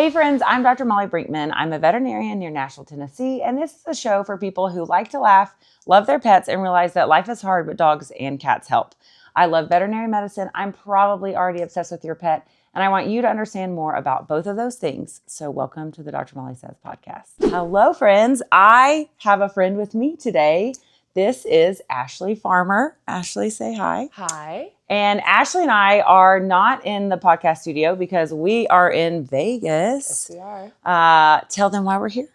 Hey friends, I'm Dr. Molly Brinkman. I'm a veterinarian near Nashville, Tennessee, and this is a show for people who like to laugh, love their pets, and realize that life is hard, but dogs and cats help. I love veterinary medicine. I'm probably already obsessed with your pet, and I want you to understand more about both of those things. So welcome to the Dr. Molly Says podcast. Hello, friends. I have a friend with me today. This is Ashley Farmer. Ashley, say hi. Hi. And Ashley and I are not in the podcast studio because we are in Vegas. Yes, we are. Tell them why we're here.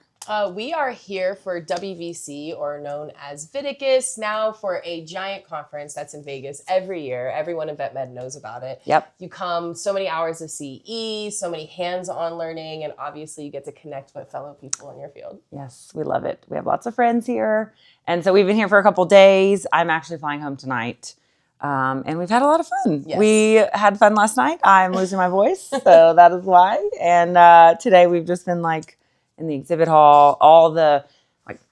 We are here for WVC, or known as Viticus, now for a giant conference that's in Vegas every year. Everyone in vet med knows about it. Yep. You come, so many hours of CE, so many hands-on learning, and obviously you get to connect with fellow people in your field. Yes, we love it. We have lots of friends here. And so we've been here for a couple days. I'm actually flying home tonight. And we've had a lot of fun. Yes. We had fun last night. I'm losing my voice, so that is why. And today we've just been like in the exhibit hall. All the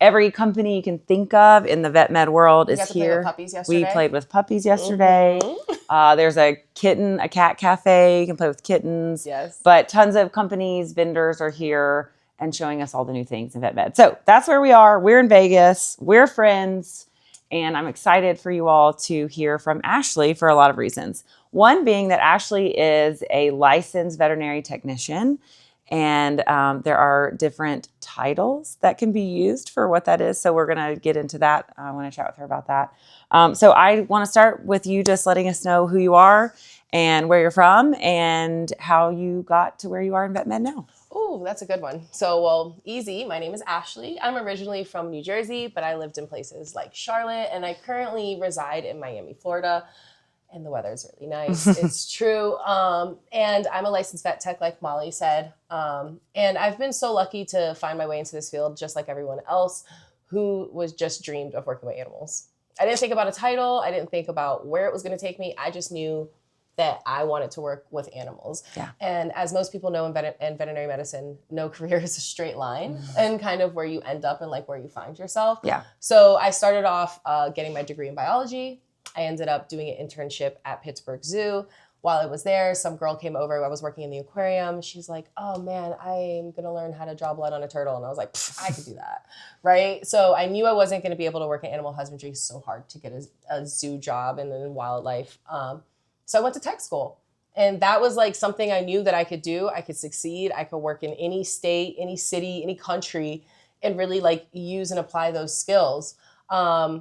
every company you can think of in the vet med world is here. We played with puppies yesterday. Mm-hmm. There's a cat cafe. You can play with kittens. Yes. But tons of companies, vendors are here and showing us all the new things in vet med. So that's where we are. We're in Vegas. We're friends. And I'm excited for you all to hear from Ashley for a lot of reasons. One being that Ashley is a licensed veterinary technician, and there are different titles that can be used for what that is. So we're going to get into that. I want to chat with her about that. So I want to start with you just letting us know who you are and where you're from and how you got to where you are in vet med now. Oh, that's a good one. So, well, easy. My name is Ashley. I'm originally from New Jersey, but I lived in places like Charlotte, and I currently reside in Miami, Florida. And the weather's really nice. It's true. And I'm a licensed vet tech, like Molly said. And I've been so lucky to find my way into this field, just like everyone else who was just dreamed of working with animals. I didn't think about a title. I didn't think about where it was going to take me. I just knew that I wanted to work with animals. Yeah. And as most people know in veterinary medicine, no career is a straight line and kind of where you end up and like where you find yourself. Yeah. So I started off getting my degree in biology. I ended up doing an internship at Pittsburgh Zoo. While I was there, some girl came over. I was working in the aquarium. She's like, oh man, I'm going to learn how to draw blood on a turtle. And I was like, I could do that. Right. So I knew I wasn't going to be able to work in animal husbandry. It's so hard to get a zoo job and then wildlife. So I went to tech school, and that was like something I knew that I could do. I could succeed. I could work in any state, any city, any country, and really like use and apply those skills. I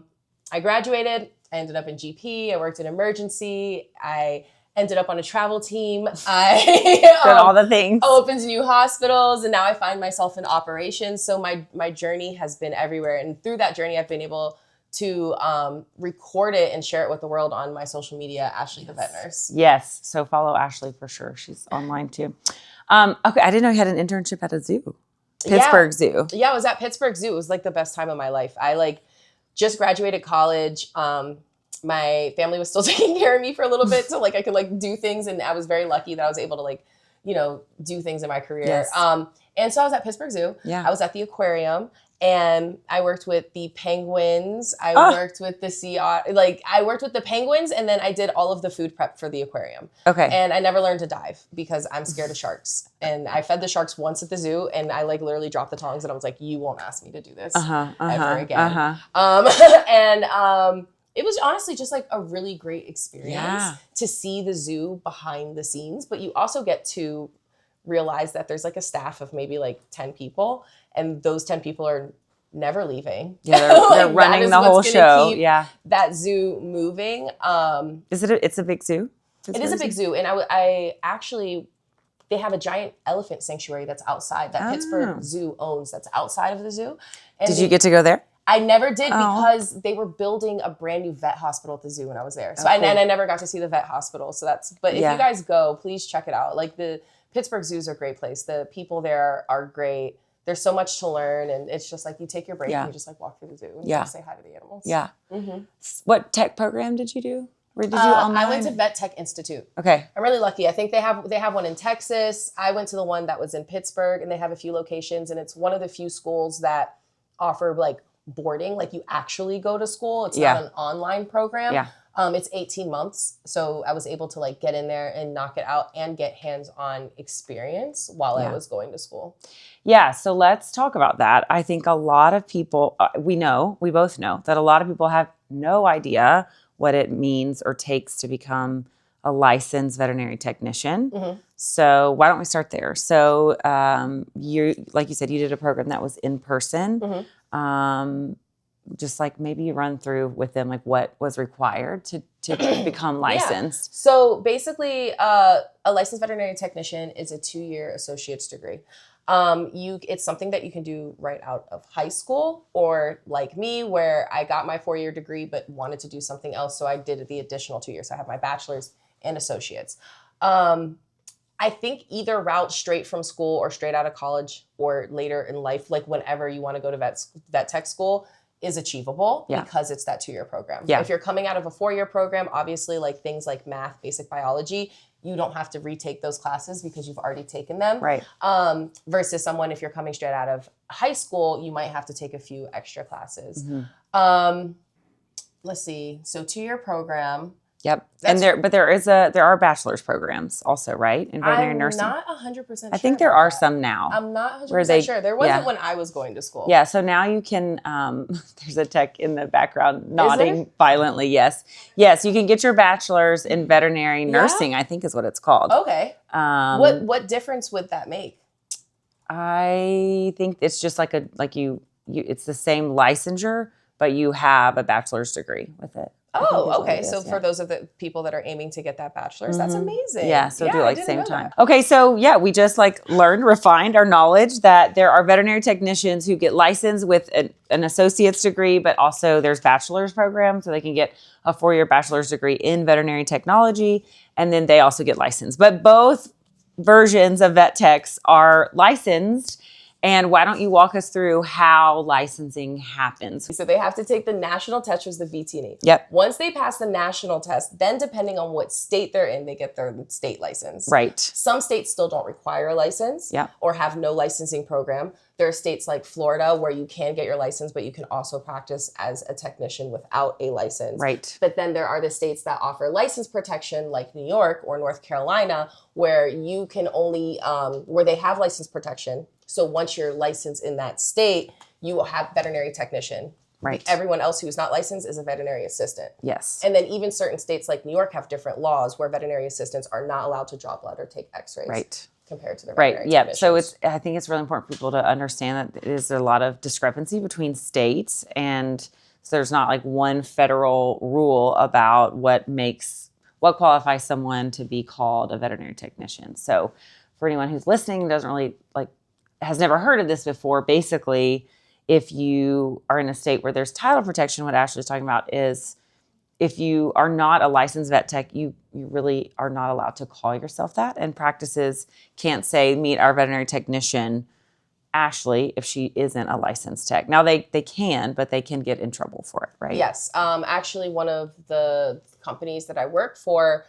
graduated. I ended up in GP. I worked in emergency. I ended up on a travel team. I did all the things. Opened new hospitals, and now I find myself in operations. So my journey has been everywhere, and through that journey, I've been able to record it and share it with the world on my social media, Ashley the Vet Nurse. Yes, so follow Ashley for sure. She's online too. Okay, I didn't know you had an internship at a zoo. Pittsburgh Zoo. Yeah, I was at Pittsburgh Zoo. It was like the best time of my life. I just graduated college. My family was still taking care of me for a little bit, so I could do things, and I was very lucky that I was able to do things in my career. Yes. And so I was at Pittsburgh Zoo. Yeah. I was at the aquarium. And I worked with the penguins. I worked with the sea otter. I worked with the penguins, and then I did all of the food prep for the aquarium. Okay. And I never learned to dive because I'm scared of sharks. And I fed the sharks once at the zoo, and I literally dropped the tongs, and I was like, "You won't ask me to do this ever again." It was honestly just a really great experience to see the zoo behind the scenes. But you also get to realize that there's a staff of maybe 10 people, and those 10 people are never leaving. Yeah, they're running the whole show. Yeah, that zoo moving. It's a big zoo? It is a big zoo, and I actually, they have a giant elephant sanctuary that's outside that Pittsburgh Zoo owns. That's outside of the zoo. And did you get to go there? I never did because they were building a brand new vet hospital at the zoo when I was there. So and I never got to see the vet hospital. So if you guys go, please check it out. The Pittsburgh Zoo is a great place. The people there are great. There's so much to learn, and it's just you take your break and you just walk through the zoo and just say hi to the animals. Yeah. Mm-hmm. What tech program did you do? Or did you online? I went to Vet Tech Institute. Okay. I'm really lucky. I think they have one in Texas. I went to the one that was in Pittsburgh, and they have a few locations, and it's one of the few schools that offer boarding, you actually go to school. It's not an online program. Yeah. It's 18 months. So I was able to like get in there and knock it out and get hands-on experience while I was going to school. Yeah. So let's talk about that. I think a lot of people, we both know that a lot of people have no idea what it means or takes to become a licensed veterinary technician. So why don't we start there? So like you said, you did a program that was in person. Just like maybe you run through with them like what was required to become licensed. So basically, a licensed veterinary technician is a 2-year associate's degree. It's something that you can do right out of high school, or like me, where I got my 4-year degree but wanted to do something else, so I did the additional 2 years. So I have my bachelor's and associates. I think either route, straight from school or straight out of college or later in life, like whenever you want to go to vet tech school, is achievable because it's that 2-year program. If you're coming out of a 4-year program, obviously like things like math, basic biology, you don't have to retake those classes because you've already taken them. Right. Versus someone, if you're coming straight out of high school, you might have to take a few extra classes. Let's see. So 2-year program. Yep. And there are bachelor's programs also, right? In veterinary nursing. I'm not 100% sure. I think there are some now. I'm not 100% sure. There wasn't when I was going to school. Yeah. So now you can, there's a tech in the background nodding violently. Yes. Yes. You can get your bachelor's in veterinary nursing, I think is what it's called. Okay. What difference would that make? I think it's just like it's the same licensure, but you have a bachelor's degree with it. Oh, okay. So for those of the people that are aiming to get that bachelor's, that's amazing. Yeah, so do like same time. Okay, so we just refined our knowledge that there are veterinary technicians who get licensed with an associate's degree, but also there's bachelor's programs, so they can get a 4-year bachelor's degree in veterinary technology, and then they also get licensed. But both versions of vet techs are licensed. And why don't you walk us through how licensing happens? So they have to take the national test, which is the VTE. Yep. Once they pass the national test, then depending on what state they're in, they get their state license. Right. Some states still don't require a license or have no licensing program. There are states like Florida where you can get your license, but you can also practice as a technician without a license. Right. But then there are the states that offer license protection like New York or North Carolina, where you can only, where they have license protection. So once you're licensed in that state, you will have veterinary technician. Right. Everyone else who's not licensed is a veterinary assistant. Yes. And then even certain states like New York have different laws where veterinary assistants are not allowed to draw blood or take x-rays. Right. Compared to the veterinary technicians. So I think it's really important for people to understand that there's a lot of discrepancy between states, and so there's not like one federal rule about what qualifies someone to be called a veterinary technician. So for anyone who's listening, doesn't really has never heard of this before, basically, if you are in a state where there's title protection, what Ashley's talking about is if you are not a licensed vet tech, you really are not allowed to call yourself that. And practices can't say, meet our veterinary technician, Ashley, if she isn't a licensed tech. Now, they can, but they can get in trouble for it, right? Yes. Actually, one of the companies that I work for,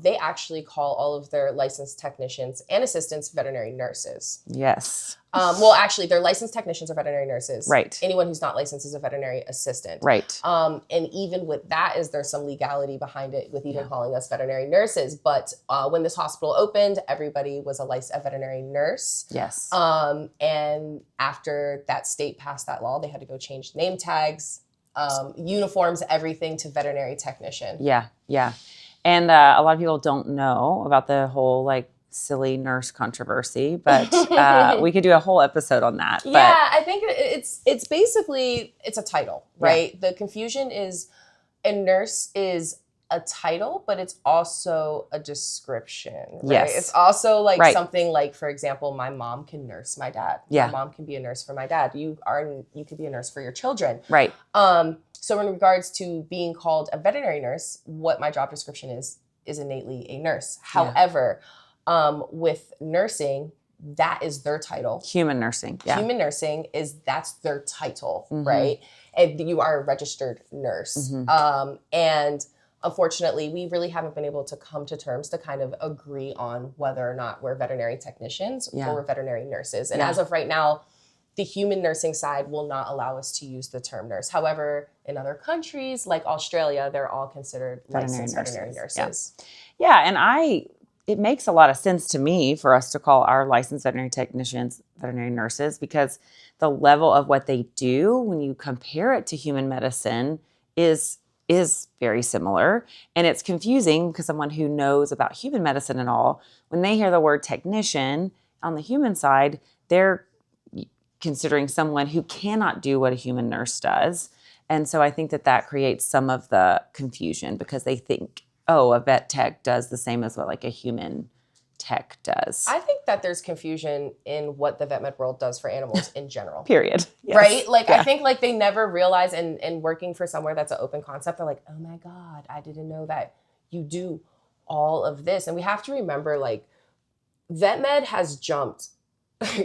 they actually call all of their licensed technicians and assistants veterinary nurses. Yes. Well, actually, they're licensed technicians or veterinary nurses. Right. Anyone who's not licensed is a veterinary assistant. Right. And even with that, there's some legality behind it with even calling us veterinary nurses. But when this hospital opened, everybody was a veterinary nurse. Yes. And after that state passed that law, they had to go change name tags, uniforms, everything to veterinary technician. Yeah. Yeah. And a lot of people don't know about the whole silly nurse controversy, but we could do a whole episode on that. Yeah, I think it's basically, it's a title, right? Yeah. The confusion is a nurse is a title, but it's also a description, right? Yes. It's also something like, for example, my mom can nurse my dad. Yeah. My mom can be a nurse for my dad. You could be a nurse for your children. Right. So in regards to being called a veterinary nurse, what my job description is innately a nurse. However, with nursing, that is their title. Human nursing. Yeah. Human nursing that's their title, right? And you are a registered nurse. And unfortunately, we really haven't been able to come to terms to kind of agree on whether or not we're veterinary technicians or we're veterinary nurses. And as of right now, the human nursing side will not allow us to use the term nurse. However, in other countries like Australia, they're all considered licensed veterinary nurses. Yeah, and it makes a lot of sense to me for us to call our licensed veterinary technicians veterinary nurses, because the level of what they do when you compare it to human medicine is very similar. And it's confusing because someone who knows about human medicine and all, when they hear the word technician on the human side, they're considering someone who cannot do what a human nurse does. And so I think that creates some of the confusion, because they think, oh, a vet tech does the same as what like a human tech does. I think that there's confusion in what the vet med world does for animals in general. Period. Yes. Right? Like, I think like they never realize, and working for somewhere that's an open concept, they're like, oh my God, I didn't know that you do all of this. And we have to remember, like, vet med has jumped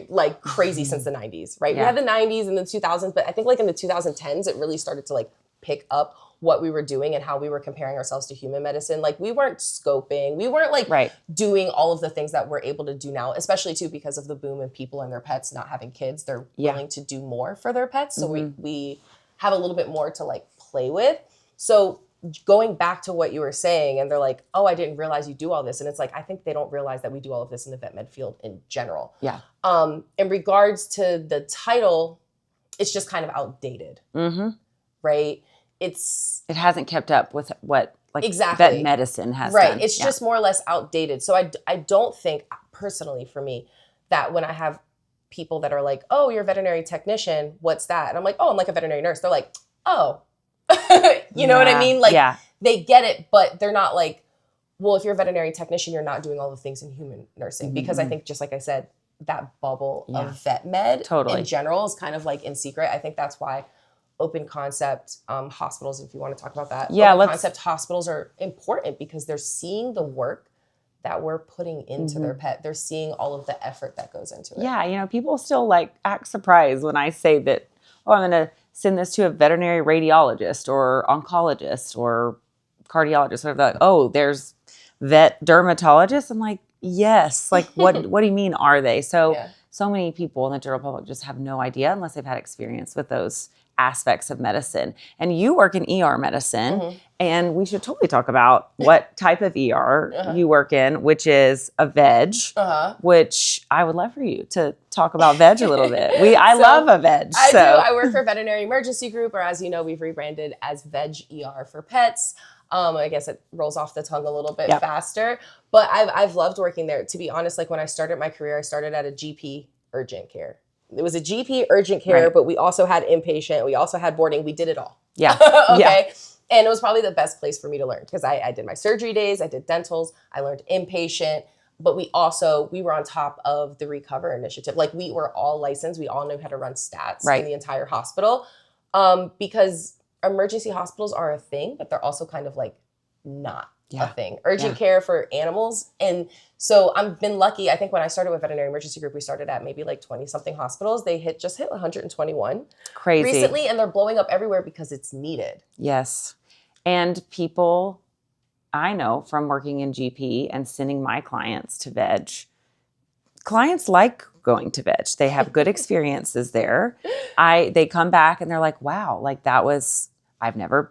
like crazy since the 90s, right? Yeah. We had the 90s and the 2000s, but I think like in the 2010s, it really started to like pick up what we were doing and how we were comparing ourselves to human medicine. Like, we weren't scoping, we weren't like doing all of the things that we're able to do now, especially too because of the boom in people and their pets not having kids. They're willing to do more for their pets. So we have a little bit more to like play with. So going back to what you were saying, and they're like, oh, I didn't realize you do all this. And it's like, I think they don't realize that we do all of this in the vet med field in general. Yeah. In regards to the title, it's just kind of outdated, right? It hasn't kept up with what like vet medicine has right. done. It's just more or less outdated. So I don't think, personally for me, that when I have people that are like, oh, you're a veterinary technician, what's that? And I'm like, oh, I'm like a veterinary nurse. They're like, oh, you know what I mean? Like, they get it, but they're not like, well, if you're a veterinary technician, you're not doing all the things in human nursing. Because I think, just like I said, that bubble of vet med in general is kind of like in secret. I think that's why open concept hospitals, if you want to talk about that, open concept hospitals are important, because they're seeing the work that we're putting into their pet. They're seeing all of the effort that goes into it. Yeah, you know, people still like act surprised when I say that, oh, I'm going to send this to a veterinary radiologist or oncologist or cardiologist. Or like, oh, there's vet dermatologists. I'm like, yes. Like, what do you mean, are they? So many people in the general public just have no idea unless they've had experience with those aspects of medicine. And you work in ER medicine, and we should totally talk about what type of ER you work in, which is a veg, which I would love for you to talk about veg a little bit. I love a veg. I do. I work for Veterinary Emergency Group, or as you know, we've rebranded as Veg ER for Pets. I guess it rolls off the tongue a little bit faster, but I've loved working there. To be honest, like when I started my career, I started at a GP urgent care. It was a GP urgent care, but we also had inpatient. We also had boarding. We did it all. Yeah. Okay. Yeah. And it was probably the best place for me to learn, because I did my surgery days. I did dentals. I learned inpatient. But we were on top of the Recover initiative. Like, we were all licensed. We all knew how to run stats in the entire hospital, because emergency hospitals are a thing, but they're also kind of like not a thing. Urgent care for animals. And so I've been lucky. I think when I started with Veterinary Emergency Group, we started at maybe like 20 something hospitals. They just hit 121 recently, and they're blowing up everywhere because it's needed. Yes. And people I know from working in GP and sending my clients to veg, clients like going to veg. They have good experiences there. They come back and they're like, wow, like that was, I've never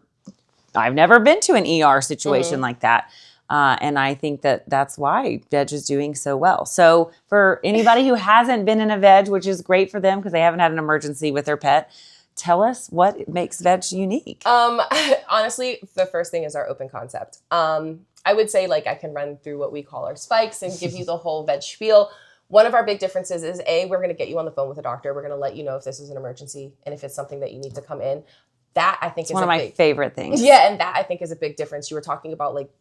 been to an ER situation like that. And I think that's why veg is doing so well. So for anybody who hasn't been in a veg, which is great for them because they haven't had an emergency with their pet, tell us what makes veg unique. Honestly, the first thing is our open concept. I would say, like, I can run through what we call our spikes and give you the whole veg spiel. One of our big differences is, we're going to get you on the phone with a doctor. We're going to let you know if this is an emergency and if it's something that you need to come in. That, I think, is one of my favorite things. Yeah, and that, I think, is a big difference. You were talking about, like,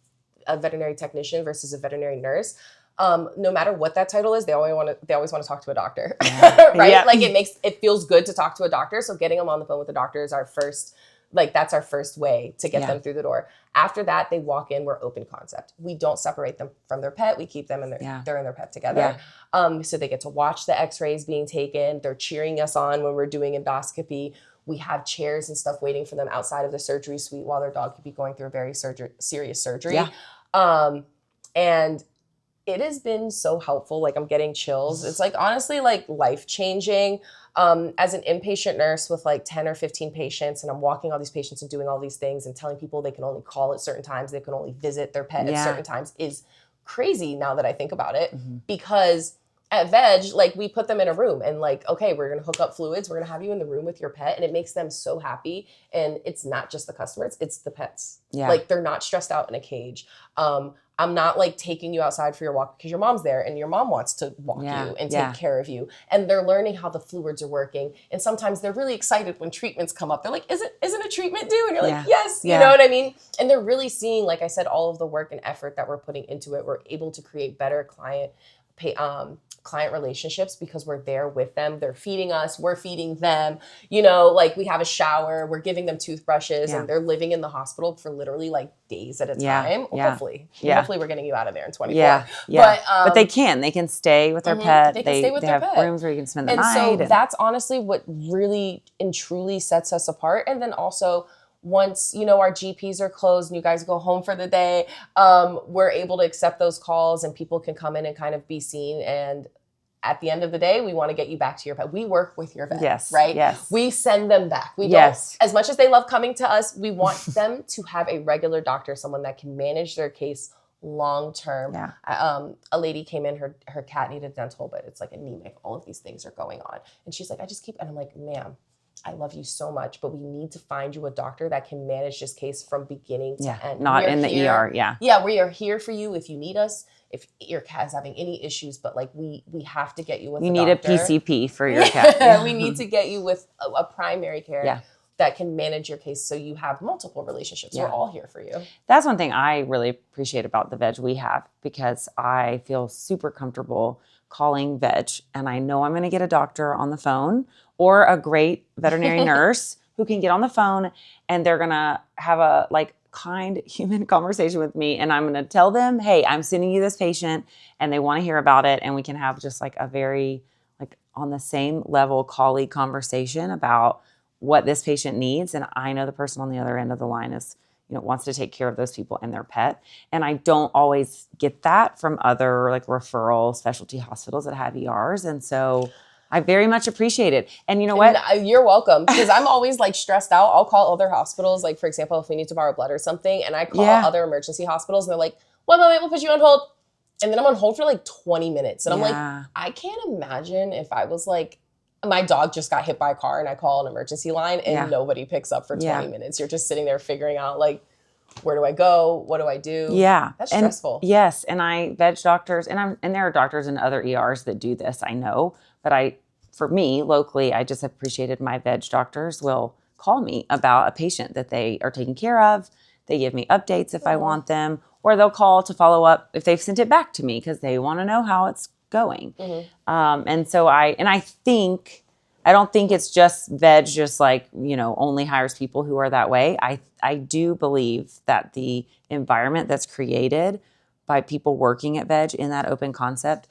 a veterinary technician versus a veterinary nurse. No matter what that title is, they always want to talk to a doctor, right? Yeah. Like, it feels good to talk to a doctor. So getting them on the phone with the doctor is our first, that's our first way to get them through the door. After that, they walk in, we're open concept. We don't separate them from their pet. We keep them they're in their pet together. Yeah. So they get to watch the x-rays being taken. They're cheering us on when we're doing endoscopy. We have chairs and stuff waiting for them outside of the surgery suite while their dog could be going through a very serious surgery. Yeah. And it has been so helpful. Like, I'm getting chills. It's like, honestly, like life-changing. As an inpatient nurse with like 10 or 15 patients, and I'm walking all these patients and doing all these things and telling people they can only call at certain times, they can only visit their pet at certain times, is crazy now that I think about it. Because at Veg, like, we put them in a room and like, okay, we're going to hook up fluids. We're going to have you in the room with your pet. And it makes them so happy. And it's not just the customers, it's the pets. Yeah. Like, they're not stressed out in a cage. I'm not like taking you outside for your walk because your mom's there and your mom wants to walk you and take care of you. And they're learning how the fluids are working. And sometimes they're really excited when treatments come up. They're like, isn't a treatment due? And you're like, yes, you know what I mean? And they're really seeing, like I said, all of the work and effort that we're putting into it. We're able to create better client relationships because we're there with them. They're feeding us, we're feeding them, you know, like we have a shower, we're giving them toothbrushes, and they're living in the hospital for literally like days at a time. Hopefully we're getting you out of there in 24. But they can stay with their pet. They can stay with they their have pet. rooms where you can spend the and night. So that's honestly what really and truly sets us apart. And then also, once, you know, our GPs are closed and you guys go home for the day, we're able to accept those calls and people can come in and kind of be seen. And at the end of the day, we want to get you back to your pet. We work with your vet, right? Yes. We send them back. We don't, as much as they love coming to us, we want them to have a regular doctor, someone that can manage their case long term. A lady came in, her cat needed dental, but it's like anemic. All of these things are going on. And she's like, and I'm like, ma'am, I love you so much, but we need to find you a doctor that can manage this case from beginning to end. Not in the ER. Yeah, we are here for you if you need us, if your cat's having any issues, but like we have to get you with a doctor. You need a PCP for your cat. We need to get you with a primary care that can manage your case so you have multiple relationships. We're all here for you. That's one thing I really appreciate about the Veg we have, because I feel super comfortable calling Veg and I know I'm going to get a doctor on the phone or a great veterinary nurse who can get on the phone and they're going to have a like kind human conversation with me. And I'm going to tell them, hey, I'm sending you this patient and they want to hear about it. And we can have just like a very like on the same level colleague conversation about what this patient needs. And I know the person on the other end of the line is, you know, wants to take care of those people and their pet. And I don't always get that from other like referral specialty hospitals that have ERs. And so I very much appreciate it. And you know what? You're welcome. Because I'm always like stressed out. I'll call other hospitals, like for example, if we need to borrow blood or something, and I call other emergency hospitals and they're like, 1 moment, we'll put you on hold. And then I'm on hold for like 20 minutes. And I'm like, I can't imagine if I was like, my dog just got hit by a car and I call an emergency line and nobody picks up for 20 minutes. You're just sitting there figuring out like, where do I go? What do I do? Yeah. That's stressful. Yes. And I veg doctors and there are doctors in other ERs that do this, I know, but for me locally, I just appreciated my veg doctors will call me about a patient that they are taking care of. They give me updates if I want them, or they'll call to follow up if they've sent it back to me because they want to know how it's going. And so I don't think it's just veg, just like, you know, only hires people who are that way. I do believe that the environment that's created by people working at veg in that open concept,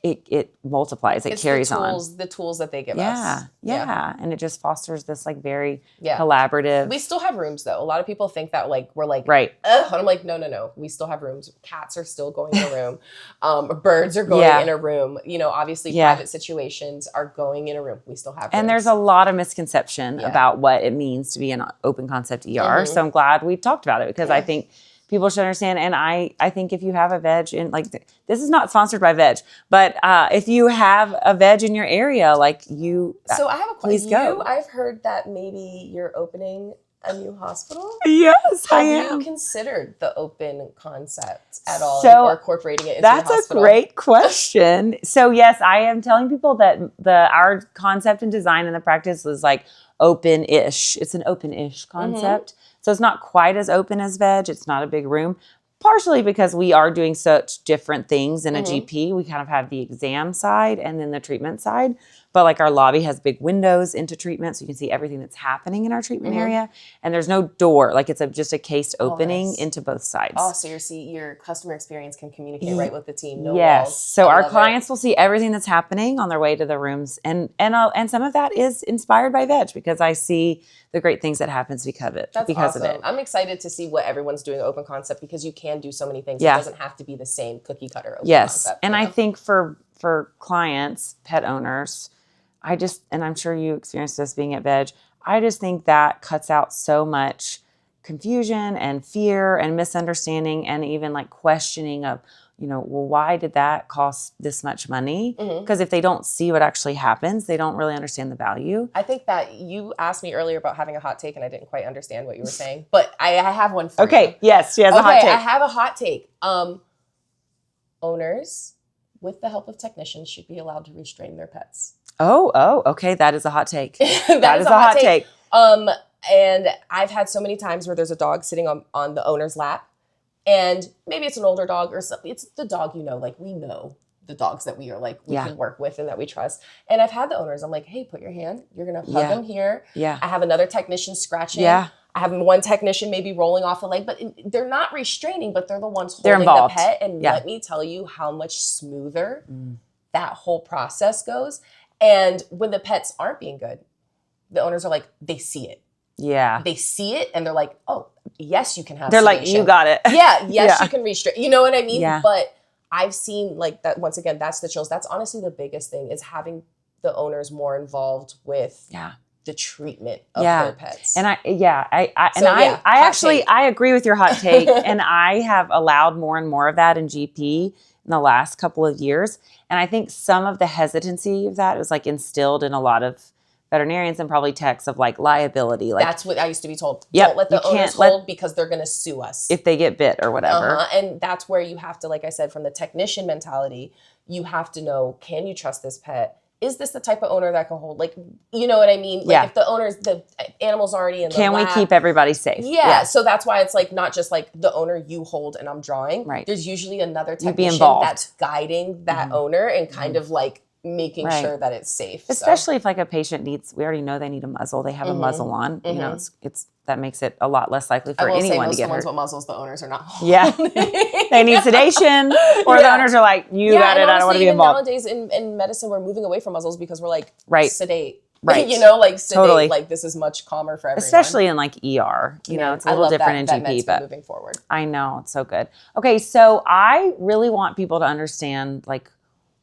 it multiplies, it carries on. The tools that they give us. Yeah. And it just fosters this like very collaborative. We still have rooms though. A lot of people think that like, we're like, right. And I'm like, no. We still have rooms. Cats are still going in a room. Birds are going in a room. You know, obviously private situations are going in a room. We still have rooms. And there's a lot of misconception about what it means to be an open concept ER. So I'm glad we talked about it because I think people should understand. And I think if you have a veg in like, this is not sponsored by veg, but if you have a veg in your area, like you, so I have a question. Please go. I've heard that maybe you're opening a new hospital. Yes, I am. Have you considered the open concept at all, or incorporating it into that's the hospital? A great question. So yes, I am telling people that our concept and design in the practice is like open-ish. It's an open-ish concept. So it's not quite as open as veg. It's not a big room, partially because we are doing such different things in a GP. We kind of have the exam side and then the treatment side. But like our lobby has big windows into treatment, so you can see everything that's happening in our treatment area. And there's no door, like it's just a cased opening into both sides. Oh, so your customer experience can communicate right with the team. No walls. So our clients will see everything that's happening on their way to the rooms, and some of that is inspired by veg because I see the great things that happens because of it. That's awesome. I'm excited to see what everyone's doing open concept because you can't can do so many things. Yeah. It doesn't have to be the same cookie cutter open Yes. concept. And I think for clients, pet owners, and I'm sure you experienced this being at Veg, I just think that cuts out so much confusion and fear and misunderstanding and even like questioning of, well, why did that cost this much money? Because if they don't see what actually happens, they don't really understand the value. I think that you asked me earlier about having a hot take and I didn't quite understand what you were saying, but I have one for you. Okay. Yes. She has a hot take. I have a hot take. Owners, with the help of technicians, should be allowed to restrain their pets. Oh, okay. That is a hot take. that is a hot take. And I've had so many times where there's a dog sitting on the owner's lap, and maybe it's an older dog or something. It's the dog, like we know the dogs that we are like, we can work with and that we trust. And I've had the owners, I'm like, hey, put your hand, you're going to hug them here. Yeah. I have another technician scratching. Yeah. I have one technician maybe rolling off a leg, but they're not restraining, but they're the ones holding involved. The pet. And let me tell you how much smoother that whole process goes. And when the pets aren't being good, the owners are like, they see it. Yeah. They see it and they're like, oh, yes, you can have They're sedation. like, you got it. Yeah, yes, you can restrict. You know what I mean? Yeah. But I've seen like that, once again, that's the chills. That's honestly the biggest thing, is having the owners more involved with the treatment of their pets. And I agree with your hot take. And I have allowed more and more of that in GP in the last couple of years. And I think some of the hesitancy of that was like instilled in a lot of veterinarians and probably techs of like liability. Like that's what I used to be told. Yep, don't let the owners hold because they're going to sue us if they get bit or whatever. And that's where you have to, like I said, from the technician mentality, you have to know, can you trust this pet? Is this the type of owner that can hold? Like, you know what I mean? Like if the animal's already in the can lab, we keep everybody safe? Yeah. So that's why it's like not just like the owner you hold and I'm drawing. Right. There's usually another technician that's guiding that owner and kind of like making sure that it's safe. Especially if like a patient we already know they need a muzzle. They have a muzzle on. You know, it's that makes it a lot less likely for anyone to get hurt. With muzzles, the owners are not. Yeah, they need sedation, or the owners are like, you got it. I don't want to be involved. Nowadays in medicine, we're moving away from muzzles because we're like sedate. Right. Like sedate, totally. like this is much calmer for everyone. Especially in like ER, it's a little different in GP, but moving forward. I know, it's so good. Okay, so I really want people to understand like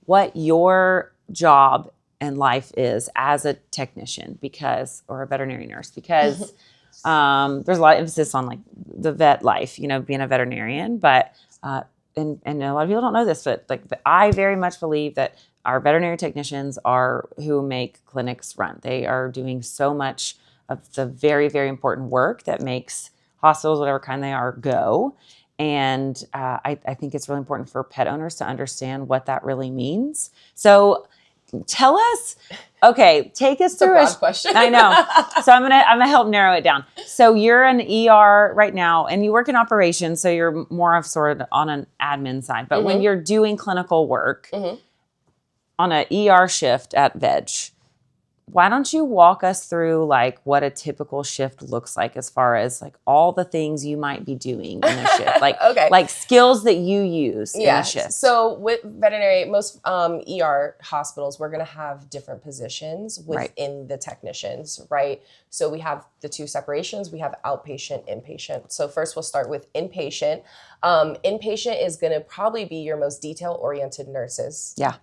what your job and life is as a technician or a veterinary nurse, because there's a lot of emphasis on like the vet life, being a veterinarian, but and a lot of people don't know this, but like I very much believe that our veterinary technicians are who make clinics run. They are doing so much of the very, very important work that makes hospitals, whatever kind they are, go. And I think it's really important for pet owners to understand what that really means. So tell us, take us through a broad question. I know. So I'm gonna help narrow it down. So you're an ER right now and you work in operations, so you're more of sort of on an admin side. But when you're doing clinical work on an ER shift at Veg, why don't you walk us through like what a typical shift looks like as far as like all the things you might be doing in a shift, like like skills that you use in a shift. So with veterinary, most ER hospitals, we're going to have different positions within the technicians, right? So we have the two separations. We have outpatient, inpatient. So first we'll start with inpatient. Inpatient is going to probably be your most detail-oriented nurses. Yeah.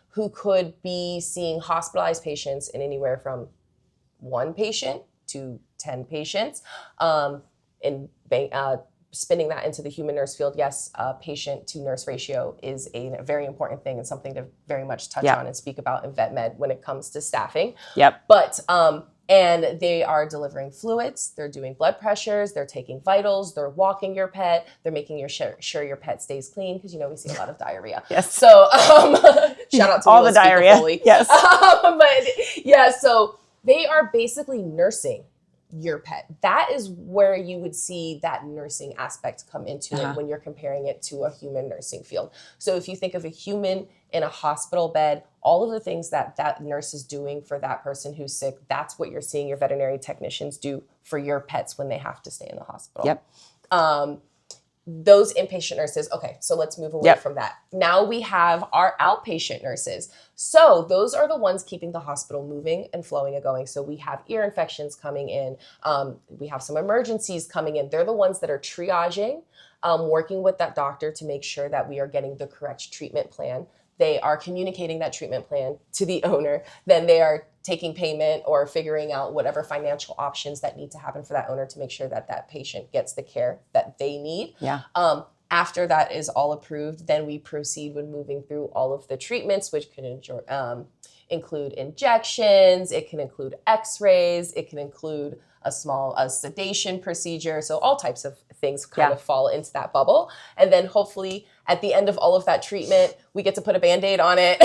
Who could be seeing hospitalized patients in anywhere from 1 patient to 10 patients. Spinning that into the human nurse field, yes, patient to nurse ratio is a very important thing and something to very much touch on and speak about in vet med when it comes to staffing. But and they are delivering fluids, they're doing blood pressures, they're taking vitals, they're walking your pet, they're making sure your pet stays clean, because we see a lot of diarrhea. Yes. So shout out to all the diarrhea. Yes. But yeah, so they are basically nursing your pet. That is where you would see that nursing aspect come into it when you're comparing it to a human nursing field. So if you think of a human in a hospital bed, all of the things that nurse is doing for that person who's sick, that's what you're seeing your veterinary technicians do for your pets when they have to stay in the hospital. Yep. Those inpatient nurses, so let's move away from that. Now we have our outpatient nurses. So those are the ones keeping the hospital moving and flowing and going. So we have ear infections coming in. We have some emergencies coming in. They're the ones that are triaging working with that doctor to make sure that we are getting the correct treatment plan. They are communicating that treatment plan to the owner. Then they are taking payment or figuring out whatever financial options that need to happen for that owner to make sure that that patient gets the care that they need. Yeah. After that is all approved, then we proceed with moving through all of the treatments, which can include injections, it can include x-rays, it can include a sedation procedure. So all types of things kind of fall into that bubble. And then hopefully at the end of all of that treatment, we get to put a Band-Aid on it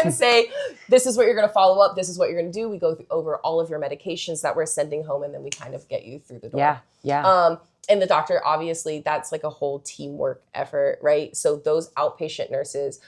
and say, this is what you're going to follow up. This is what you're going to do. We go over all of your medications that we're sending home, and then we kind of get you through the door. Yeah. Yeah. And the doctor, obviously, that's like a whole teamwork effort, right? So those outpatient nurses,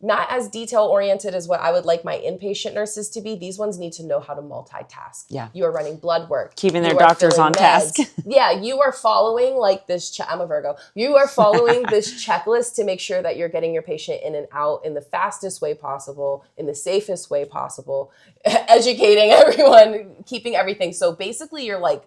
not as detail-oriented as what I would like my inpatient nurses to be. These ones need to know how to multitask. Yeah. You are running blood work. Keeping their doctors on task. Yeah, you are following like this, I'm a Virgo. You are following this checklist to make sure that you're getting your patient in and out in the fastest way possible, in the safest way possible, educating everyone, keeping everything. So basically you're like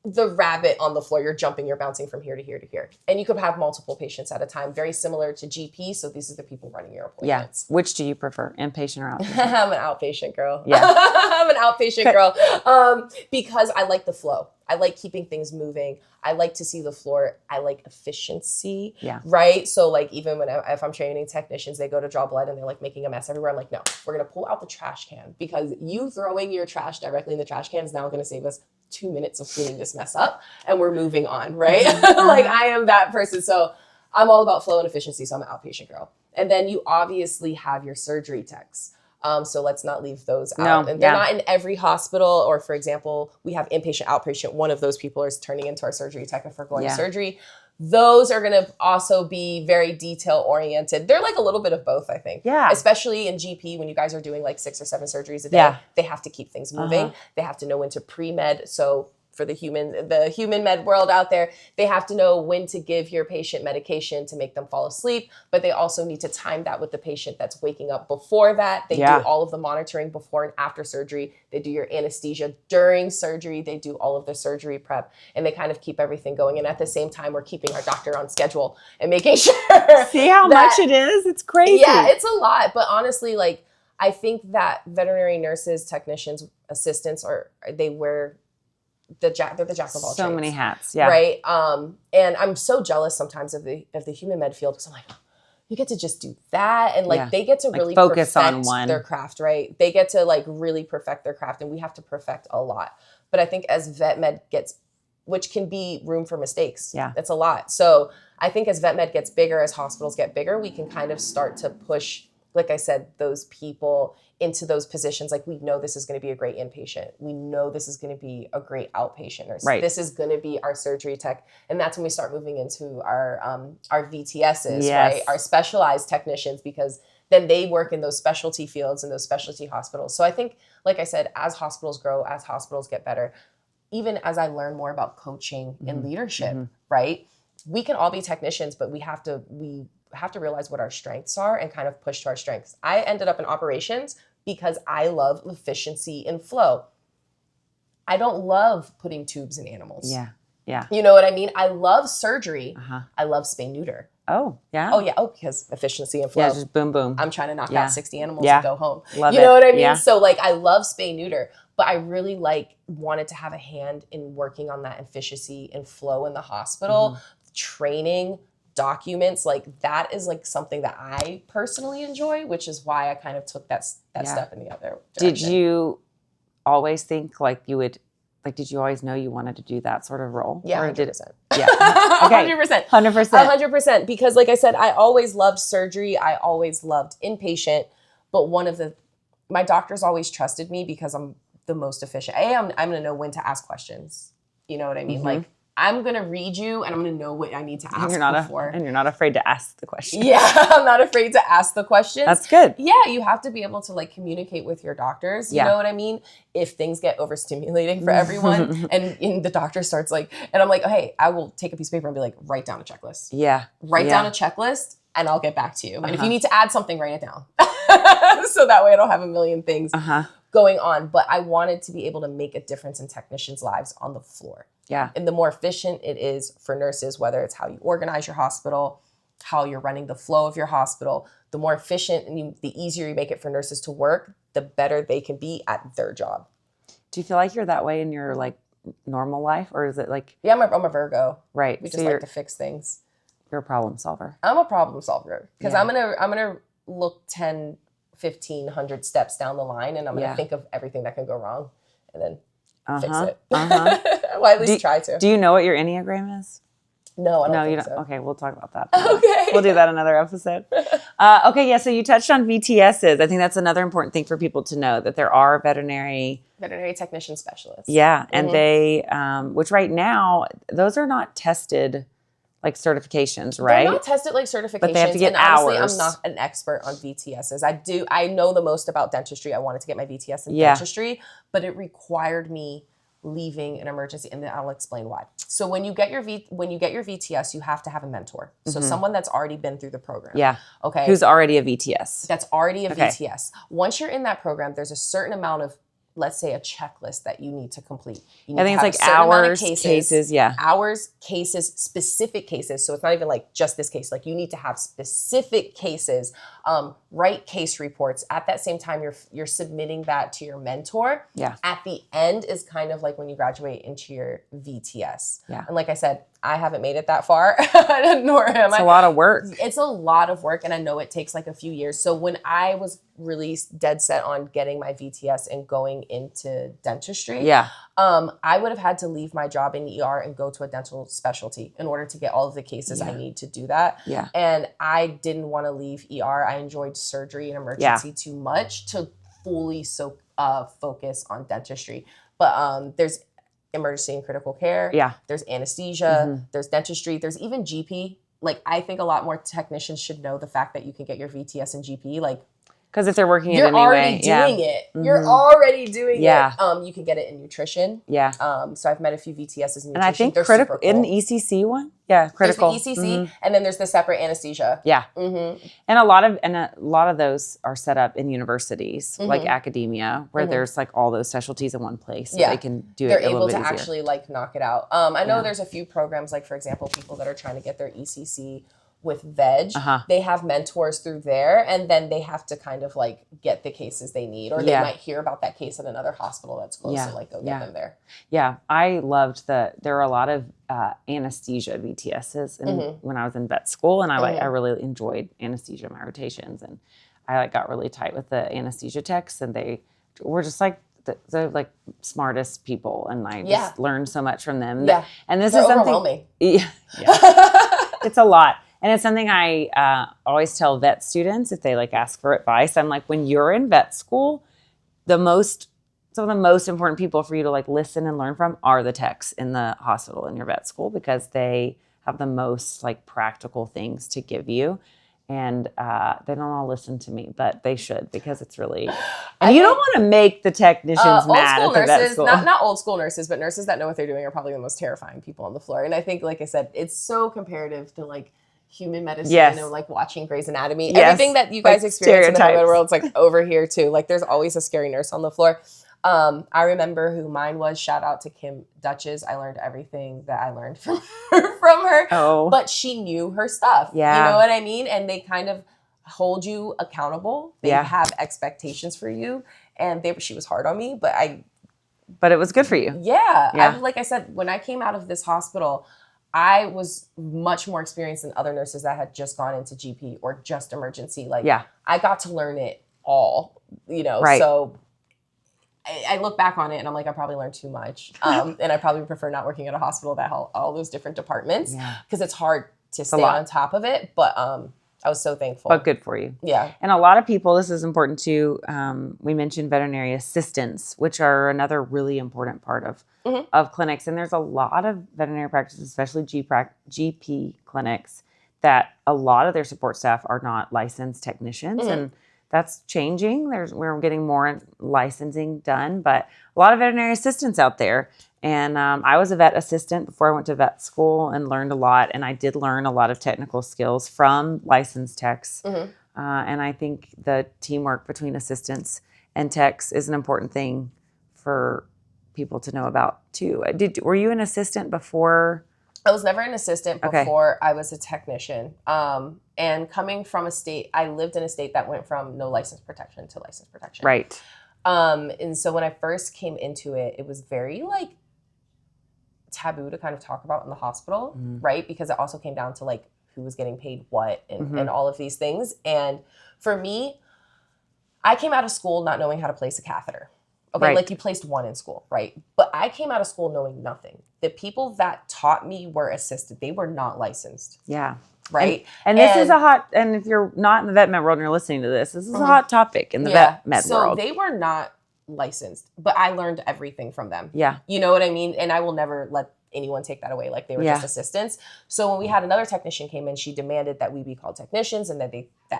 the rabbit on the floor. You're jumping, you're bouncing from here to here to here. And you could have multiple patients at a time, very similar to GP. So these are the people running your appointments. Yeah. Which do you prefer, inpatient or outpatient? I'm an outpatient girl. Yeah. I'm an outpatient girl because I like the flow. I like keeping things moving. I like to see the floor. I like efficiency. Yeah. Right. So like even if I'm training technicians, they go to draw blood and they're like making a mess everywhere. I'm like, no, we're going to pull out the trash can because you throwing your trash directly in the trash can is now going to save us 2 minutes of cleaning this mess up and we're moving on. Right. Like I am that person. So I'm all about flow and efficiency. So I'm an outpatient girl. And then you obviously have your surgery techs. So let's not leave those out. And they're not in every hospital, or for example, we have inpatient, outpatient. One of those people is turning into our surgery tech if we're going to surgery. Those are going to also be very detail oriented. They're like a little bit of both, I think. Yeah. Especially in GP, when you guys are doing like 6 or 7 surgeries a day, they have to keep things moving. They have to know when to pre-med. So for the human med world out there, they have to know when to give your patient medication to make them fall asleep, but they also need to time that with the patient that's waking up before that. They do all of the monitoring before and after surgery. They do your anesthesia during surgery. They do all of the surgery prep, and they kind of keep everything going. And at the same time, we're keeping our doctor on schedule and making sure. See how much it is? It's crazy. Yeah, it's a lot. But honestly, like, I think that veterinary nurses, technicians, assistants, they wear they're the jack of all trades. So many hats, yeah. Right. And I'm so jealous sometimes of the human med field because I'm like, you get to just do that, and like they get to really focus on their craft, right? They get to like really perfect their craft, and we have to perfect a lot. But I think as vet med gets, which can be room for mistakes, that's a lot. So I think as vet med gets bigger, as hospitals get bigger, we can kind of start to push, like I said, those people into those positions. Like, we know this is going to be a great inpatient. We know this is going to be a great outpatient nurse. Right. This is going to be our surgery tech. And that's when we start moving into our VTSs, right? Our specialized technicians, because then they work in those specialty fields and those specialty hospitals. So I think, like I said, as hospitals grow, as hospitals get better, even as I learn more about coaching and leadership, right? We can all be technicians, but we have to realize what our strengths are and kind of push to our strengths. I ended up in operations because I love efficiency and flow. I don't love putting tubes in animals. Yeah. Yeah. You know what I mean? I love surgery. I love spay neuter. Oh, yeah. Oh, yeah. Oh, because efficiency and flow. Yeah, just boom, boom. I'm trying to knock out 60 animals and go home. Love you know what I mean? So like, I love spay neuter, but I really wanted to have a hand in working on that efficiency and flow in the hospital, training, documents. Like, that is like something that I personally enjoy, which is why I kind of took that step in the other direction. Did you always think like you would, like, did you always know you wanted to do that sort of role? Yeah, 100%. Yeah. Okay. 100%. 100%. 100%. Because like I said, I always loved surgery. I always loved inpatient. But my doctors always trusted me because I'm the most efficient. I'm going to know when to ask questions. You know what I mean? Like, I'm going to read you and I'm going to know what I need to ask before. And you're not afraid to ask the question. Yeah, I'm not afraid to ask the questions. That's good. Yeah, you have to be able to like communicate with your doctors. You know what I mean? If things get overstimulating for everyone and the doctor starts like, and I'm like, oh, hey, I will take a piece of paper and be like, write down a checklist. Yeah. Write down a checklist and I'll get back to you. And if you need to add something, write it down. So that way I don't have a million things going on. But I wanted to be able to make a difference in technicians' lives on the floor. Yeah. And the more efficient it is for nurses, whether it's how you organize your hospital, how you're running the flow of your hospital, the more efficient and the easier you make it for nurses to work, the better they can be at their job. Do you feel like you're that way in your like normal life, or is it like? Yeah, I'm a Virgo. Right. We just like to fix things. You're a problem solver. I'm a problem solver because I'm gonna look 10, 15, 100 steps down the line, and I'm gonna think of everything that can go wrong, and then fix it. Well, at least try to. Do you know what your Enneagram is? No, I don't think so. Okay, we'll talk about that. Okay. We'll do that another episode. Okay, yeah, so you touched on VTSs. I think that's another important thing for people to know, that there are veterinary technician specialists. Yeah, and they, which right now, those are not tested like certifications, right? They're not tested like certifications. But they have to get and honestly, hours. I'm not an expert on VTSs. I know the most about dentistry. I wanted to get my VTS in dentistry, but it required me leaving an emergency, and then I'll explain why. So when you get your VTS, you have to have a mentor. So someone that's already been through the program. Yeah. Okay. Who's already a VTS. That's already a VTS. Once you're in that program, there's a certain amount of, let's say, a checklist that you need to complete. You need I think to it's have like hours, cases, yeah. Hours, cases, specific cases. So it's not even like just this case. Like you need to have specific cases, write case reports. At that same time, you're submitting that to your mentor. Yeah. At the end is kind of like when you graduate into your VTS. Yeah. And like I said, I haven't made it that far, nor am I. It's a lot of work. It's a lot of work, and I know it takes like a few years. So when I was really dead set on getting my VTS and going into dentistry, I would have had to leave my job in ER and go to a dental specialty in order to get all of the cases I need to do that. Yeah. And I didn't want to leave ER. I enjoyed surgery and emergency too much to fully focus on dentistry. But there's emergency and critical care. Yeah. There's anesthesia. There's dentistry. There's even GP. Like, I think a lot more technicians should know the fact that you can get your VTS and GP. Like, because if they're working it you're anyway. already doing it. You're already doing it. You can get it in nutrition. Yeah. So I've met a few VTSs in nutrition. And I think they're critical, super cool. in the ECC one? Yeah, critical. There's the ECC, and then there's the separate anesthesia. Yeah. And a lot of those are set up in universities, like academia, where there's like all those specialties in one place. So they can do They're it a little able bit to easier. actually like knock it out. I know there's a few programs, like for example, people that are trying to get their ECC with veg, they have mentors through there, and then they have to kind of like get the cases they need, or they might hear about that case at another hospital that's close and like go get them there. Yeah, I loved there are a lot of anesthesia VTSs when I was in vet school, and I really enjoyed anesthesia, my rotations, and I like got really tight with the anesthesia techs, and they were just like the like smartest people, and I just learned so much from them. Yeah, and this They're is something. overwhelming. Yeah. It's a lot. And it's something I always tell vet students if they like ask for advice. I'm like, when you're in vet school, some of the most important people for you to like listen and learn from are the techs in the hospital in your vet school, because they have the most like practical things to give you. And they don't all listen to me, but they should, because it's really. And you don't want to make the technicians mad at the vet school. Not old school nurses, but nurses that know what they're doing are probably the most terrifying people on the floor. And I think, like I said, it's so comparative to like human medicine and like watching Grey's Anatomy. Everything that you guys experience in the med world, it's like over here too. Like there's always a scary nurse on the floor. I remember who mine was. Shout out to Kim Dutches. I learned everything that I learned from her. Oh. But she knew her stuff. Yeah. You know what I mean? And they kind of hold you accountable. They have expectations for you. And she was hard on me, but it was good for you. Yeah. Like I said, when I came out of this hospital, I was much more experienced than other nurses that had just gone into GP or just emergency. Like, I got to learn it all, Right. So I look back on it and I'm like, I probably learned too much. And I probably prefer not working at a hospital that had all those different departments, because it's hard to stay on top of it. But I was so thankful. But good for you. Yeah. And a lot of people, this is important too, we mentioned veterinary assistants, which are another really important part of clinics. And there's a lot of veterinary practices, especially GP clinics, that a lot of their support staff are not licensed technicians. And that's changing. We're getting more licensing done, but a lot of veterinary assistants out there. And I was a vet assistant before I went to vet school and learned a lot. And I did learn a lot of technical skills from licensed techs. And I think the teamwork between assistants and techs is an important thing for people to know about too. Were you an assistant before? I was never an assistant Okay. before I was a technician. And coming from a state, I lived in a state that went from no license protection to license protection. Right. And so when I first came into it, it was very like taboo to kind of talk about in the hospital, right? Because it also came down to like who was getting paid what and all of these things. And for me, I came out of school not knowing how to place a catheter. Okay, Right. like you placed one in school, right? But I came out of school knowing nothing. The people that taught me were assisted. They were not licensed. Yeah. Right. And this is a hot, and if you're not in the vet med world and you're listening to this is a hot topic in the vet med world. So they were not licensed, but I learned everything from them. Yeah. You know what I mean? And I will never let anyone take that away. Like they were just assistants. So when we had another technician came in, she demanded that we be called technicians and that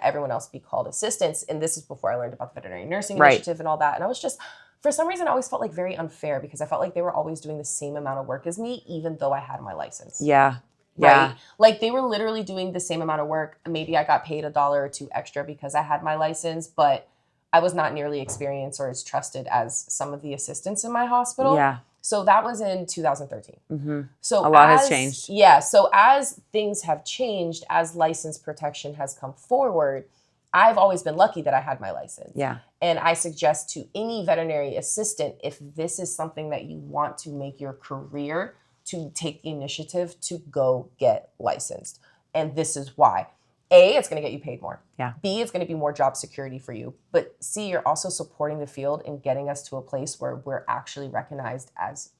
everyone else be called assistants. And this is before I learned about the veterinary nursing initiative and all that. And I was just, for some reason, I always felt like very unfair because I felt like they were always doing the same amount of work as me, even though I had my license. Yeah. Right. Yeah. Like they were literally doing the same amount of work. Maybe I got paid $1 or $2 extra because I had my license, but I was not nearly experienced or as trusted as some of the assistants in my hospital. Yeah. So that was in 2013. So a lot has changed. Yeah. So as things have changed, as license protection has come forward, I've always been lucky that I had my license. Yeah. And I suggest to any veterinary assistant, if this is something that you want to make your career, to take the initiative to go get licensed. And this is why. A, it's going to get you paid more. Yeah. B, it's going to be more job security for you. But C, you're also supporting the field and getting us to a place where we're actually recognized as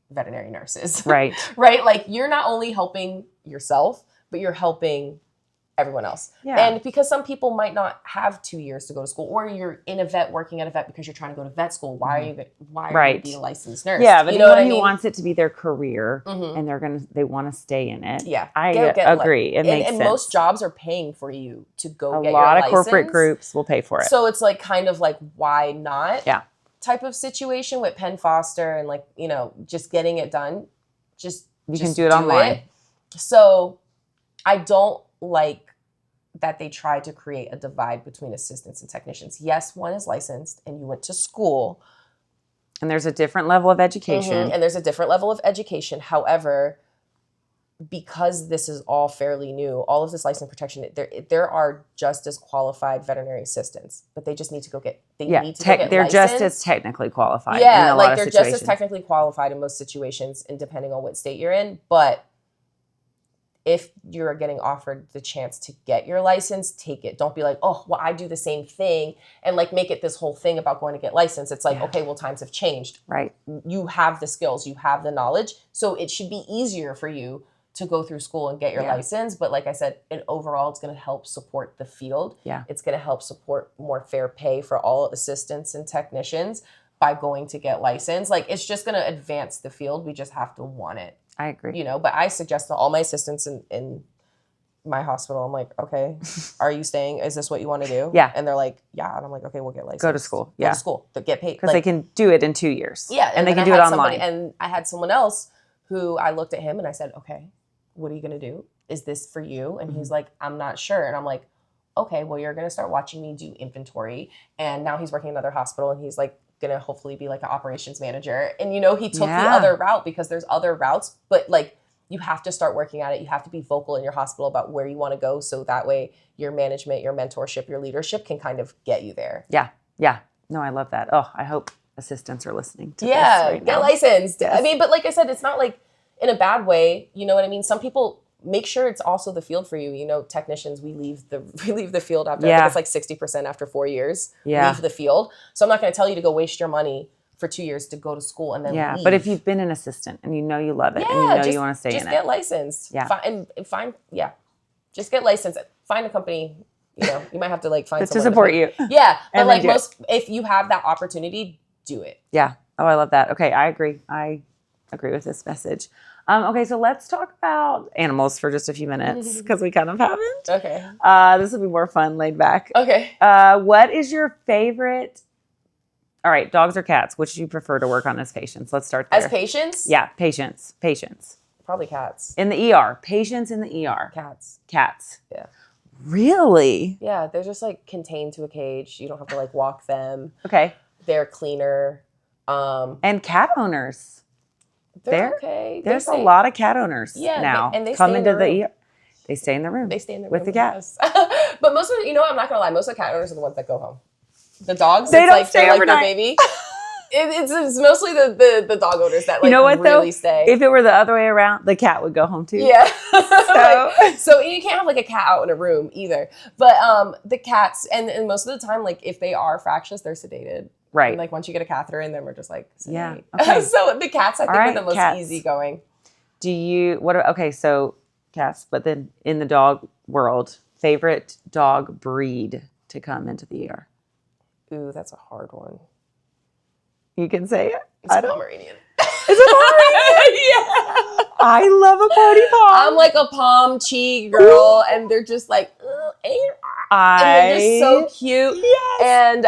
veterinary nurses. Right. Right? Like you're not only helping yourself, but you're helping everyone else. Yeah. And because some people might not have 2 years to go to school, or you're in a vet working at a vet because you're trying to go to vet school. Why are you being a licensed nurse? Yeah, but you know what I anyone mean? who wants it to be their career and they want to stay in it. Yeah. I agree. It makes sense. And most jobs are paying for you to go get a your lot license. of corporate groups will pay for it. So it's like kind of like why not? Yeah. Type of situation with Penn Foster and like, just getting it done. You can do it online. So I don't like that they try to create a divide between assistants and technicians. Yes, one is licensed and you went to school. And there's a different level of education. And there's a different level of education. However, because this is all fairly new, all of this license protection, there are just as qualified veterinary assistants, but they just need to go get, need to go get they're licensed. just as technically qualified. Yeah, in a like lot of they're situations. just as technically qualified in most situations, and depending on what state you're in. But if you're getting offered the chance to get your license, take it. Don't be like, oh, well, I do the same thing and like make it this whole thing about going to get licensed. It's like, okay, well, times have changed. Right. You have the skills, you have the knowledge. So it should be easier for you to go through school and get your license. But like I said, overall, it's going to help support the field. Yeah. It's going to help support more fair pay for all assistants and technicians by going to get licensed. Like it's just going to advance the field. We just have to want it. I agree. But I suggest to all my assistants in my hospital, I'm like, okay, are you staying? Is this what you want to do? Yeah. And they're like, yeah. And I'm like, okay, we'll get licensed. Go to school. Go to school. But get paid. Because they can do it in 2 years. Yeah. And they then can I do it had online. And I had someone else who I looked at him and I said, okay, what are you going to do? Is this for you? And he's like, I'm not sure. And I'm like, okay, well, you're going to start watching me do inventory. And now he's working in another hospital and he's like, going to hopefully be like an operations manager. And, he took the other route because there's other routes, but like, you have to start working at it. You have to be vocal in your hospital about where you want to go. So that way your management, your mentorship, your leadership can kind of get you there. Yeah. Yeah. No, I love that. Oh, I hope assistants are listening to this right get now. licensed. Yes. I mean, but like I said, it's not like in a bad way. You know what I mean? Some people make sure it's also the field for you. Technicians, we leave the field after, I think it's like 60% after 4 years, leave the field. So I'm not going to tell you to go waste your money for 2 years to go to school and then leave. But if you've been an assistant and you know you love it and you want to stay in it. Just get licensed. Just get licensed. Find a company, you might have to like find someone to support you. Yeah. But And like then if you have that opportunity, do it. Yeah. Oh, I love that. Okay. I agree. I agree with this message. Okay. So let's talk about animals for just a few minutes because we kind of haven't. Okay. This will be more fun, laid back. Okay. What is your favorite? All right, dogs or cats? Which do you prefer to work on as patients? Let's start there. As patients? Yeah, patients. Probably cats. In the ER. Patients in the ER. Cats. Yeah. Really? Yeah, they're just like contained to a cage. You don't have to like walk them. Okay. They're cleaner. And cat owners. They're okay. There's a lot of cat owners now. And they come stay into in the room. ER. They stay in the room. They stay in the room with the cat. us. But most of I'm not gonna lie, most of the cat owners are the ones that go home. The dogs, they it's don't like stay they're overnight. like their baby. It's mostly the dog owners that like you know what, really though? stay. If it were the other way around, the cat would go home too. Yeah. So, so you can't have like a cat out in a room either. But the cats and most of the time, like if they are fractious, they're sedated. right. And like once you get a catheter in, then we're just like sedate. Yeah. Okay. So the cats I think are the most cats. easygoing. So cats, but then in the dog world, favorite dog breed to come into the ER? Ooh, that's a hard one. You can say it. It's a Pomeranian. Is it Pomeranian? Yeah. I love a party pom. I'm like a pom cheek girl, and they're just like, and they're just so cute. Yes.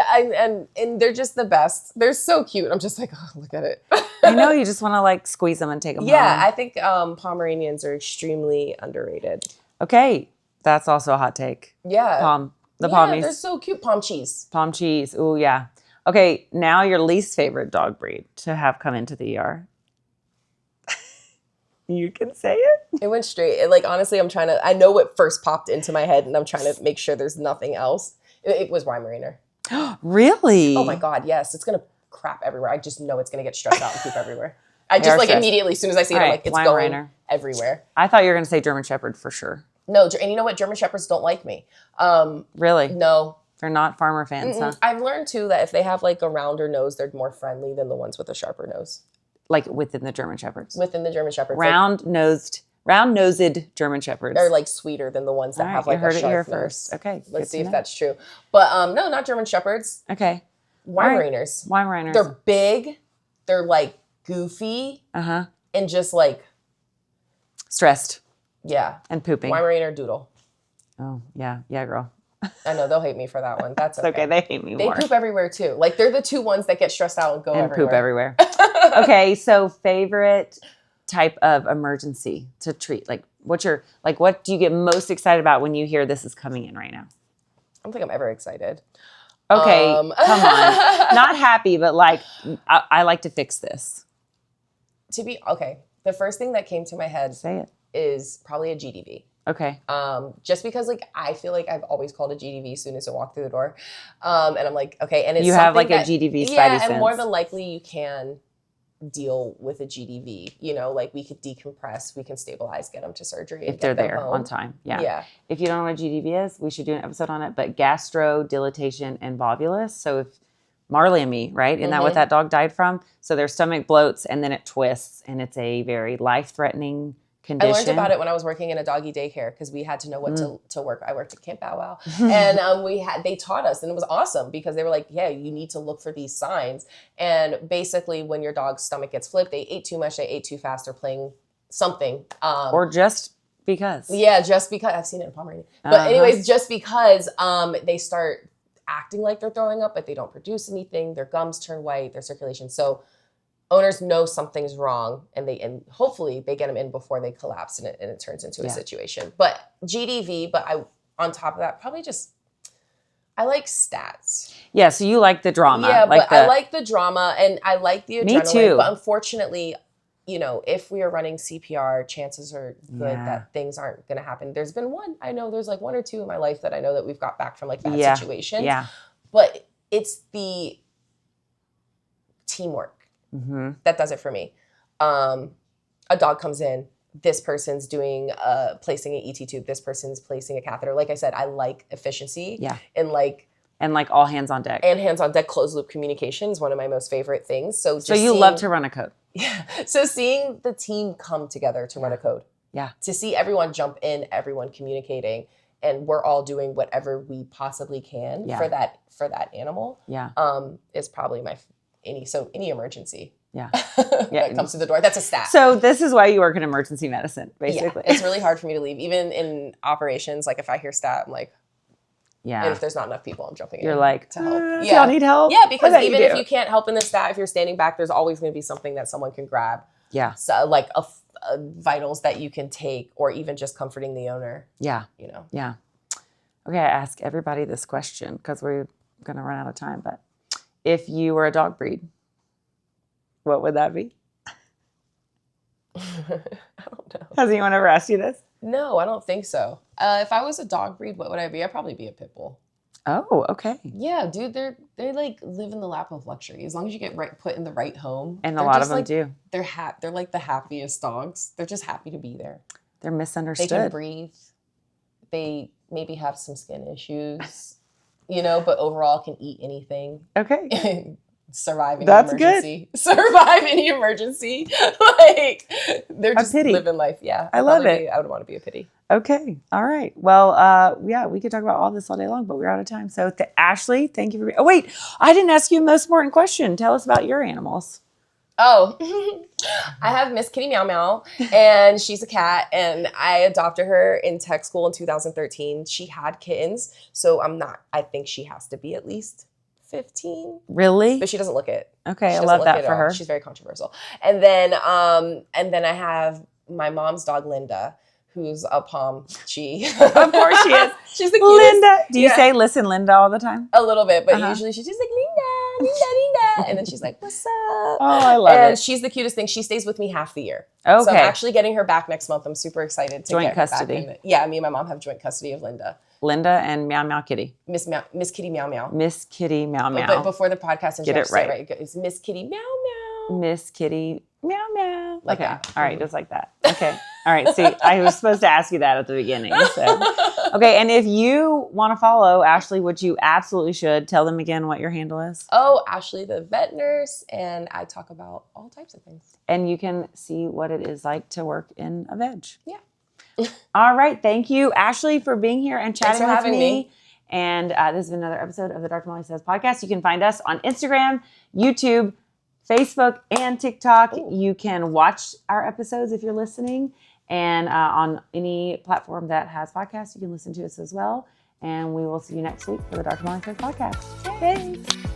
And they're just the best. They're so cute. I'm just like, oh, look at it. I know, you just want to like squeeze them and take them home. Yeah, I think Pomeranians are extremely underrated. Okay, that's also a hot take. Yeah. The pommies. They're so cute. Pom cheese. Pom cheese. Ooh, yeah. Okay, now your least favorite dog breed to have come into the ER. You can say it. It went straight. Like, honestly, I know what first popped into my head, and I'm trying to make sure there's nothing else. It was Weimaraner. Really? Oh my God, yes. It's going to crap everywhere. I just know it's going to get stressed out and poop everywhere. I just like immediately, as soon as I see it, I'm like, it's going everywhere. I thought you were going to say German Shepherd for sure. No, and you know what? German Shepherds don't like me. Really? No. They're not farmer fans, huh? I've learned too that if they have like a rounder nose, they're more friendly than the ones with a sharper nose. Like within the German Shepherds? Within the German Shepherds. Round-nosed German Shepherds. They're like sweeter than the ones that have like a sharp nose. Okay. Let's see if that's true. But no, not German Shepherds. Okay. Weimaraners. Weimaraners. They're big. They're like goofy. Uh-huh. And just like stressed. Yeah. And pooping. Weimaraner doodle. Oh, yeah. Yeah, girl. I know, they'll hate me for that one. That's okay. It's okay. They hate me more. They poop everywhere too. Like they're the two ones that get stressed out and go everywhere. And poop everywhere. Okay, so favorite type of emergency to treat? Like what do you get most excited about when you hear this is coming in right now? I don't think I'm ever excited. Okay, come on. Not happy, but like I like to fix this. The first thing that came to my head is probably a GDV. Okay. Just because like I feel like I've always called a GDV as soon as I walk through the door. And I'm like, okay, and it's you have like a GDV spidey sense. And more than likely you can deal with a GDV. You know, like we could decompress, we can stabilize, get them to surgery if they're there on time. Yeah. If you don't know what GDV is, we should do an episode on it. But gastro, dilatation, and volvulus. So if Marley and Me, right? Isn't that what that dog died from? So their stomach bloats and then it twists, and it's a very life-threatening condition. I learned about it when I was working in a doggy daycare because we had to know what to work. I worked at Camp Bow Wow, and they taught us, and it was awesome because they were like, "Yeah, you need to look for these signs." And basically, when your dog's stomach gets flipped, they ate too much, they ate too fast, they're playing something, or just because. Yeah, just because I've seen it in Pomeranian. But anyways, just because they start acting like they're throwing up, but they don't produce anything. Their gums turn white, their circulation. So owners know something's wrong, and hopefully they get them in before they collapse and it turns into a situation. But GDV, on top of that, probably just, I like stats. Yeah, so you like the drama. Yeah, I like the drama and I like the adrenaline. Me too. But unfortunately, if we are running CPR, chances are good that things aren't going to happen. There's been there's like one or two in my life that I know that we've got back from like bad situations. Yeah. But it's the teamwork. That does it for me. A dog comes in, this person's doing placing an ET tube, this person's placing a catheter. Like I said, I like efficiency. Yeah. And like all hands on deck. And hands on deck, closed loop communication is one of my most favorite things. So you love to run a code. Yeah. So seeing the team come together to run a code. Yeah. To see everyone jump in, everyone communicating, and we're all doing whatever we possibly can for that animal. Yeah. Is probably any emergency. Yeah. That comes to the door. That's a stat. So this is why you work in emergency medicine, basically. Yeah. It's really hard for me to leave. Even in operations, like if I hear stat, I'm like, and if there's not enough people, I'm jumping in. You're like, to help. Do y'all need help? Yeah, because even if you can't help in the stat, if you're standing back, there's always going to be something that someone can grab. Yeah. So like a vitals that you can take, or even just comforting the owner. Yeah. Yeah. Okay, I ask everybody this question because we're going to run out of time, but if you were a dog breed, What would that be? I don't know. Has anyone ever asked you this? No, I don't think so. If I was a dog breed, what would I be? I'd probably be a pit bull. Oh, okay. Yeah, dude, they like live in the lap of luxury. As long as you get put in the right home. And a lot of them like, do. They're like the happiest dogs. They're just happy to be there. They're misunderstood. They can breathe. They maybe have some skin issues, but overall can eat anything. Okay. Survive any That's emergency. Good. Survive any emergency. Like they're just living life. Yeah. I love it. I would want to be a pity. Okay. All right. Well, yeah, we could talk about all this all day long, but we're out of time. So Ashley, thank you for oh wait, I didn't ask you the most important question. Tell us about your animals. Oh, I have Miss Kitty Meow Meow, and she's a cat, and I adopted her in tech school in 2013. She had kittens, so I think she has to be at least 15. Really? But she doesn't look it. Okay, I love that for her. She's very controversial. And then I have my mom's dog, Linda, who's a Pom. Of course she is. She's the cutest. Linda. Do you say "listen, Linda" all the time? A little bit, but usually she's just like Linda, and then she's like, "What's up?" Oh, I love it. And she's the cutest thing. She stays with me half the year. Okay. So I'm actually getting her back next month. I'm super excited to joint get custody. Her back yeah, me and my mom have joint custody of Linda. Linda and Meow Meow Kitty. Miss Kitty Meow Meow. Miss Kitty Meow Meow. But before the podcast, get it right. It's Miss Kitty Meow Meow. Miss Kitty Meow Meow. Like okay. that. All right, just like that. Okay. All right. See, I was supposed to ask you that at the beginning. So. Okay. And if you want to follow Ashley, which you absolutely should, tell them again what your handle is. Oh, Ashley the vet nurse. And I talk about all types of things. And you can see what it is like to work in a veg. Yeah. All right. Thank you, Ashley, for being here and chatting with me. And this has been another episode of the Dr. Molly Says podcast. You can find us on Instagram, YouTube, Facebook, and TikTok. Ooh. You can watch our episodes if you're listening. And on any platform that has podcasts, you can listen to us as well. And we will see you next week for the Dr. Molly Says podcast. Thanks.